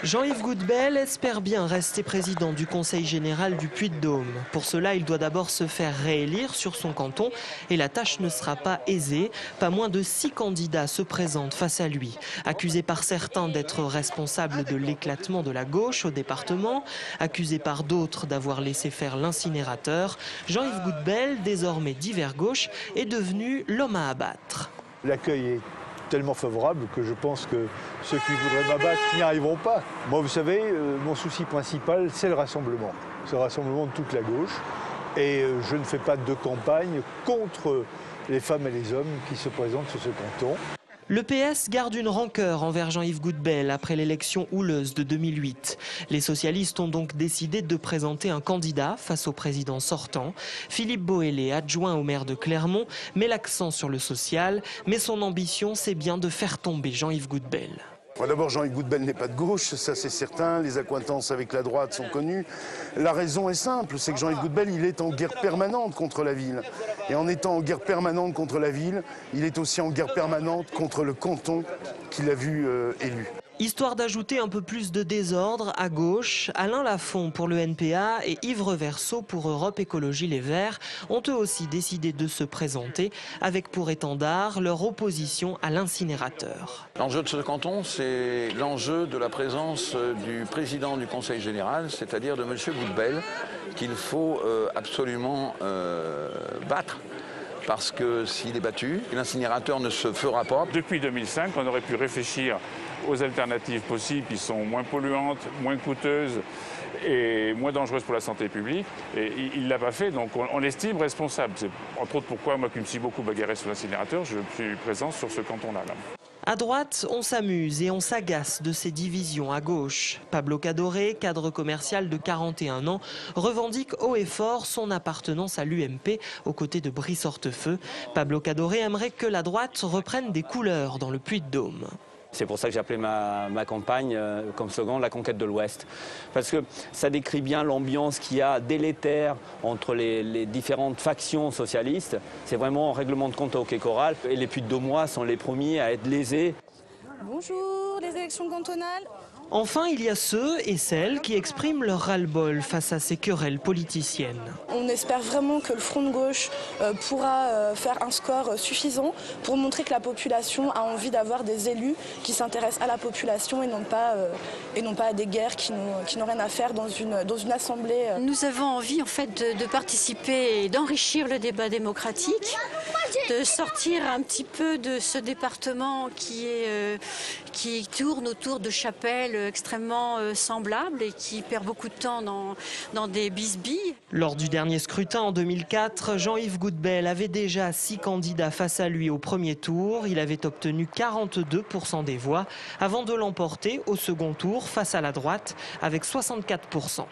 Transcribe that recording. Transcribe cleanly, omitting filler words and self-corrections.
Jean-Yves Goudbel espère bien rester président du Conseil général du Puy-de-Dôme. Pour cela, il doit d'abord se faire réélire sur son canton et la tâche ne sera pas aisée. Pas moins de 6 candidats se présentent face à lui. Accusé par certains d'être responsable de l'éclatement de la gauche au département, accusé par d'autres d'avoir laissé faire l'incinérateur, Jean-Yves Goudbel, désormais divers gauche, est devenu l'homme à abattre. L'accueil est tellement favorable que je pense que ceux qui voudraient m'abattre n'y arriveront pas. Moi, vous savez, mon souci principal, c'est le rassemblement. C'est le rassemblement de toute la gauche. Et je ne fais pas de campagne contre les femmes et les hommes qui se présentent sur ce canton. Le PS garde une rancœur envers Jean-Yves Goudbel après l'élection houleuse de 2008. Les socialistes ont donc décidé de présenter un candidat face au président sortant. Philippe Bohélé, adjoint au maire de Clermont, met l'accent sur le social, mais son ambition, c'est bien de faire tomber Jean-Yves Goudbel. D'abord, Jean-Yves Goudbel n'est pas de gauche, ça c'est certain, les accointances avec la droite sont connues. La raison est simple, c'est que Jean-Yves Goudbel, il est en guerre permanente contre la ville. Et en étant en guerre permanente contre la ville, il est aussi en guerre permanente contre le canton qu'il a vu élu. Histoire d'ajouter un peu plus de désordre, à gauche, Alain Lafont pour le NPA et Yves Reverso pour Europe Écologie Les Verts ont eux aussi décidé de se présenter avec pour étendard leur opposition à l'incinérateur. L'enjeu de ce canton, c'est l'enjeu de la présence du président du Conseil général, c'est-à-dire de M. Goudbel, qu'il faut absolument battre. Parce que s'il est battu, l'incinérateur ne se fera pas. Depuis 2005, on aurait pu réfléchir aux alternatives possibles qui sont moins polluantes, moins coûteuses et moins dangereuses pour la santé publique. Et il ne l'a pas fait, donc on l'estime responsable. C'est entre autres pourquoi, moi qui me suis beaucoup bagarré sur l'incinérateur, je suis présent sur ce canton-là. À droite, on s'amuse et on s'agace de ces divisions à gauche. Pablo Cadoré, cadre commercial de 41 ans, revendique haut et fort son appartenance à l'UMP aux côtés de Brice Hortefeux. Pablo Cadoré aimerait que la droite reprenne des couleurs dans le Puy-de-Dôme. C'est pour ça que j'ai appelé ma campagne comme slogan « La conquête de l'Ouest ». Parce que ça décrit bien l'ambiance qu'il y a délétère entre les différentes factions socialistes. C'est vraiment un règlement de compte au hockey choral. Et les Puy-de-Dômois sont les premiers à être lésés. Bonjour, les élections cantonales. Enfin, il y a ceux et celles qui expriment leur ras-le-bol face à ces querelles politiciennes. On espère vraiment que le Front de gauche pourra faire un score suffisant pour montrer que la population a envie d'avoir des élus qui s'intéressent à la population et non pas à des guerres qui n'ont rien à faire dans une assemblée. Nous avons envie en fait de participer et d'enrichir le débat démocratique, de sortir un petit peu de ce département qui tourne autour de chapelles extrêmement semblables et qui perd beaucoup de temps dans des bisbilles. Lors du dernier scrutin en 2004, Jean-Yves Goudbel avait déjà 6 candidats face à lui au premier tour. Il avait obtenu 42% des voix avant de l'emporter au second tour face à la droite avec 64%.